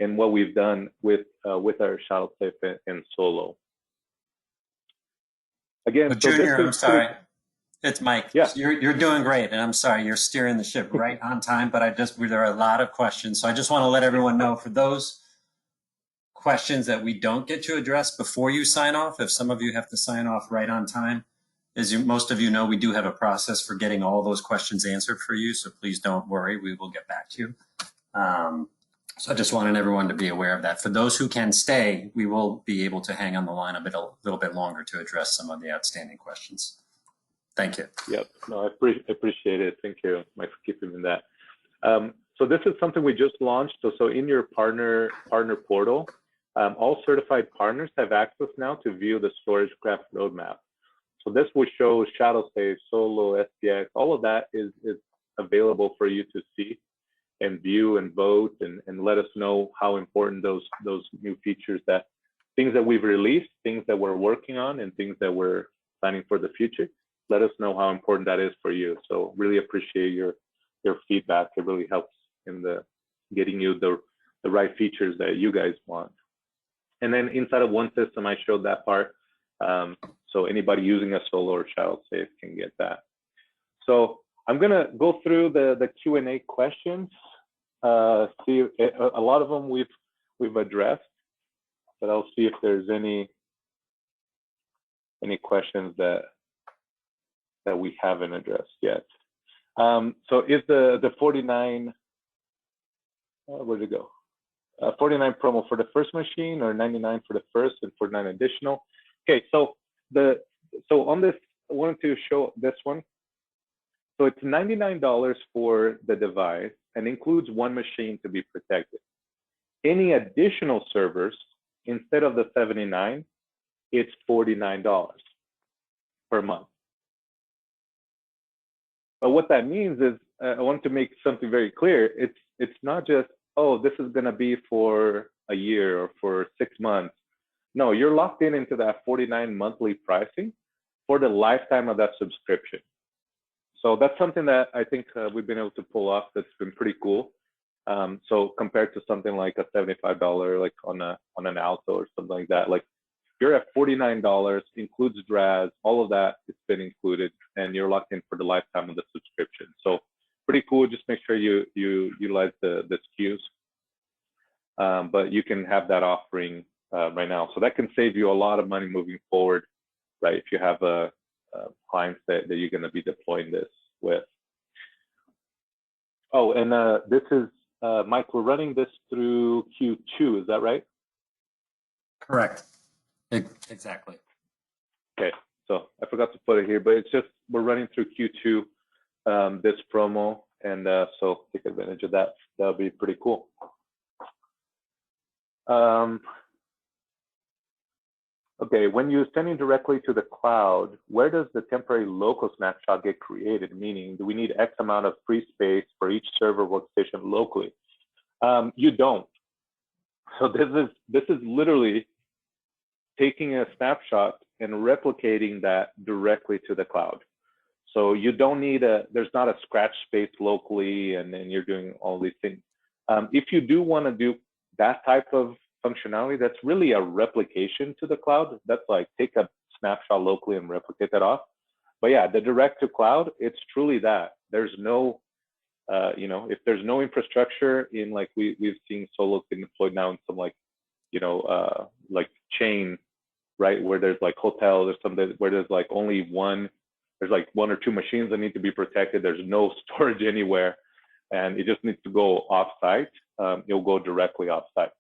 in what we've done with our ShadowXafe and Solo. Again, But Junior, I'm sorry. It's Mike. Yeah. You're doing great, and I'm sorry you're steering the ship right on time. But there are a lot of questions, so I just want to let everyone know, for those questions that we don't get to address before you sign off, if some of you have to sign off right on time, most of you know, we do have a process for getting all those questions answered for you. So please don't worry, we will get back to you. So I just wanted everyone to be aware of that. For those who can stay, we will be able to hang on the line a little bit longer to address some of the outstanding questions. Thank you. Yep. No, I appreciate it. Thank you, Mike, for keeping me that. So this is something we just launched. So in your partner portal, all certified partners have access now to view the StorageCraft roadmap. So this will show ShadowXafe, Solo, SPX, all of that is available for you to see and view and vote and let us know how important those new features, things that we've released, things that we're working on, and things that we're planning for the future. Let us know how important that is for you. So really appreciate your feedback. It really helps in getting you the right features that you guys want. And then inside of one system, I showed that part. So anybody using a Solo or ShadowXafe can get that. So I'm gonna go through the Q&A questions. See, a lot of them we've addressed, but I'll see if there's any questions that we haven't addressed yet. So is the 49, where'd it go? 49 promo for the first machine, or 99 for the first and 49 additional? Okay, so on this, I wanted to show this one. So it's $99 for the device and includes one machine to be protected. Any additional servers, instead of the $79, it's $49 per month. But what that means is, I want to make something very clear. It's not just, oh, this is gonna be for a year or for 6 months. No, you're locked into that 49 monthly pricing for the lifetime of that subscription. So that's something that I think we've been able to pull off. That's been pretty cool. So compared to something like a $75, like on an Alto or something like that, like you're at $49, includes DRAS, all of that, it's been included, and you're locked in for the lifetime of the subscription. So pretty cool. Just make sure you utilize the SKUs, but you can have that offering right now. So that can save you a lot of money moving forward, right? If you have clients that you're going to be deploying this with. Oh, and this is Mike. We're running this through Q2. Is that right? Correct. Exactly. Okay. So I forgot to put it here, but it's just we're running through Q2 this promo, and so take advantage of that. That'll be pretty cool. Okay, when you're sending directly to the cloud, where does the temporary local snapshot get created? Meaning, do we need X amount of free space for each server workstation locally? You don't. So this is literally taking a snapshot and replicating that directly to the cloud. So you don't need there's not a scratch space locally, and then you're doing all these things. If you do want to do that type of functionality, that's really a replication to the cloud. That's like take a snapshot locally and replicate that off. But yeah, the direct to cloud, it's truly that. There's no, if there's no infrastructure in, like we've seen Solo been deployed now in some like chain right? Where there's like hotels or something where there's like only there's like one or two machines that need to be protected. There's no storage anywhere, and it just needs to go off-site. It'll go directly off-site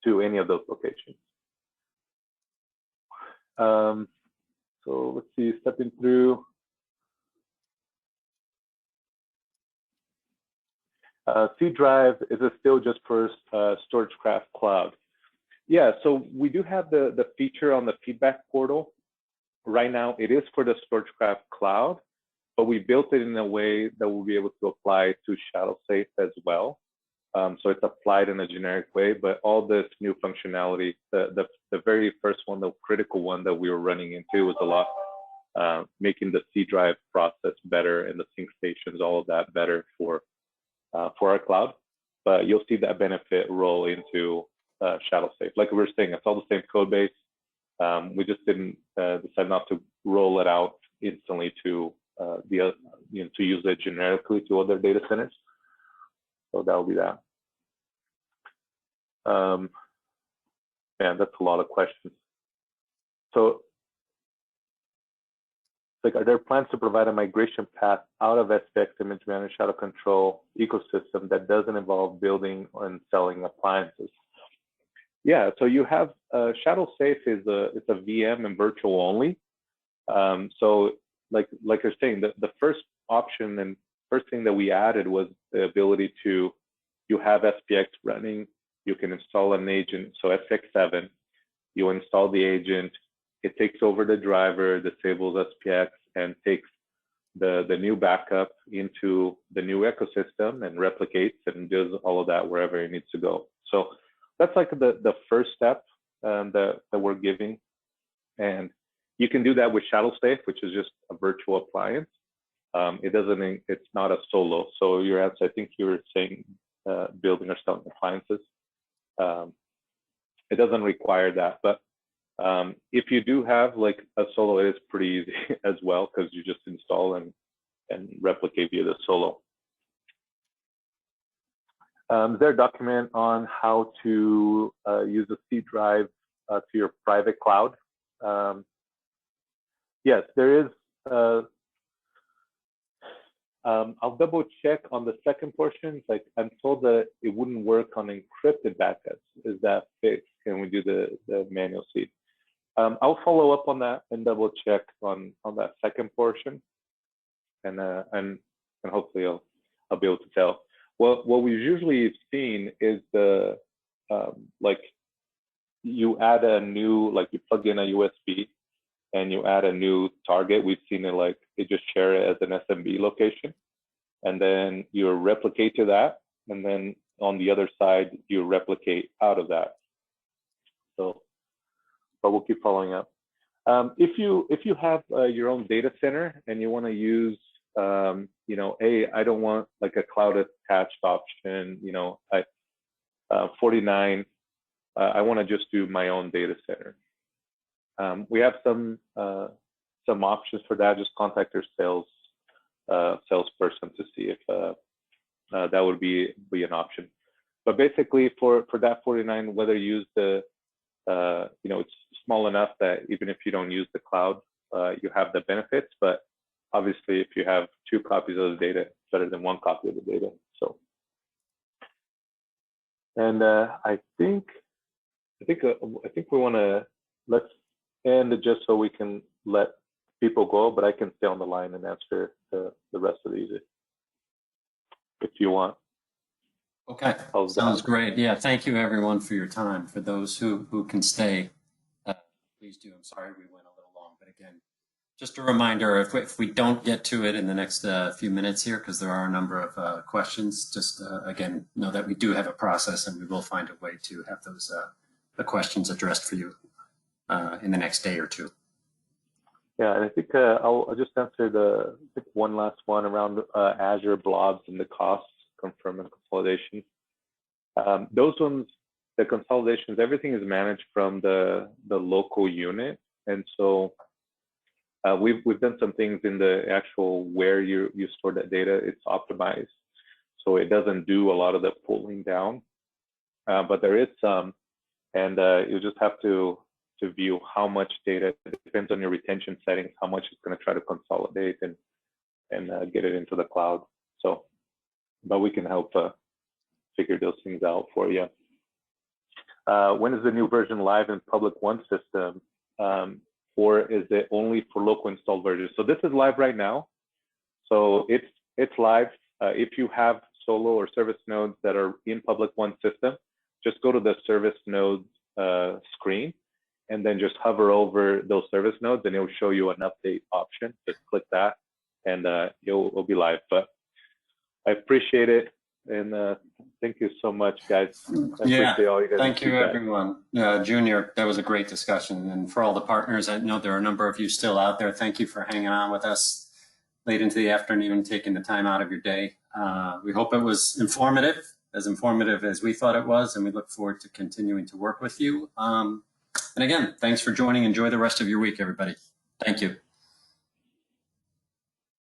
to any of those locations. So let's see, stepping through. C drive, is it still just for StorageCraft Cloud? Yeah, so we do have the feature on the feedback portal. Right now, it is for the StorageCraft Cloud, but we built it in a way that we'll be able to apply to ShadowXafe as well. So it's applied in a generic way, but all this new functionality, the very first one, the critical one that we were running into was a lot, making the C drive process better and the sync stations, all of that better for our cloud. But you'll see that benefit roll into ShadowXafe. Like we were saying, it's all the same code base. We just didn't decide not to roll it out instantly to to use it generically to other data centers. So that will be that. Man, that's a lot of questions. So, like, are there plans to provide a migration path out of SPX image managed shadow control ecosystem that doesn't involve building and selling appliances? Yeah, so you have ShadowXafe it's a VM and virtual only. So like you're saying, the first option and first thing that we added was the ability to, you have SPX running, you can install an agent, so SPX 7, you install the agent, it takes over the driver, disables SPX, and takes the new backup into the new ecosystem and replicates and does all of that wherever it needs to go. So that's like the first step that we're giving. And you can do that with ShadowXafe, which is just a virtual appliance. It's not a solo. So your answer, I think you were saying building or selling appliances. It doesn't require that, but if you do have like a solo, it is pretty easy as well, because you just install and replicate via the solo. Is there a document on how to use a C drive to your private cloud? Yes, there is. I'll double check on the second portion. Like, I'm told that it wouldn't work on encrypted backups. Is that fixed? Can we do the manual seed? I'll follow up on that and double check on that second portion, and hopefully I'll be able to tell. Well, what we've usually seen is like you add a new, like you plug in a USB and you add a new target. We've seen it like it just share it as an SMB location, and then you replicate to that, and then on the other side you replicate out of that. So, but we'll keep following up. If you have your own data center and you want to use, I don't want like a cloud attached option. 49. I want to just do my own data center. We have some options for that. Just contact your salesperson to see if that would be an option. But basically, for that 49, whether you use it's small enough that even if you don't use the cloud, you have the benefits. But obviously, if you have 2 copies of the data, it's better than 1 copy of the data. So, and I think we want to let's end just so we can let people go. But I can stay on the line and answer the rest of these if you want. Okay, sounds great. Yeah, thank you everyone for your time. For those who can stay, please do. I'm sorry we went a little long, but again, just a reminder, if we don't get to it in the next few minutes here, because there are a number of questions, just again, know that we do have a process and we will find a way to have those the questions addressed for you in the next day or two. Yeah, and I think I'll just answer one last one around Azure blobs and the costs, confirm and consolidation. Those ones, the consolidations, everything is managed from the local unit, and so we've done some things in the actual where you store that data. It's optimized, so it doesn't do a lot of the pulling down, but there is some, and you just have to to view how much data. It depends on your retention settings, how much it's going to try to consolidate and get it into the cloud. So, but we can help figure those things out for you. When is the new version live in public one system? Or is it only for local installed versions? So this is live right now. So it's live. If you have solo or service nodes that are in public one system, just go to the service nodes screen and then just hover over those service nodes and it'll show you an update option. Just click that and it'll be live. But I appreciate it. And thank you so much, guys. Yeah, thank you, everyone. Junior, that was a great discussion. And for all the partners, I know there are a number of you still out there. Thank you for hanging on with us late into the afternoon, taking the time out of your day. We hope it was informative as we thought it was, and we look forward to continuing to work with you. And again, thanks for joining. Enjoy the rest of your week, everybody. Thank you.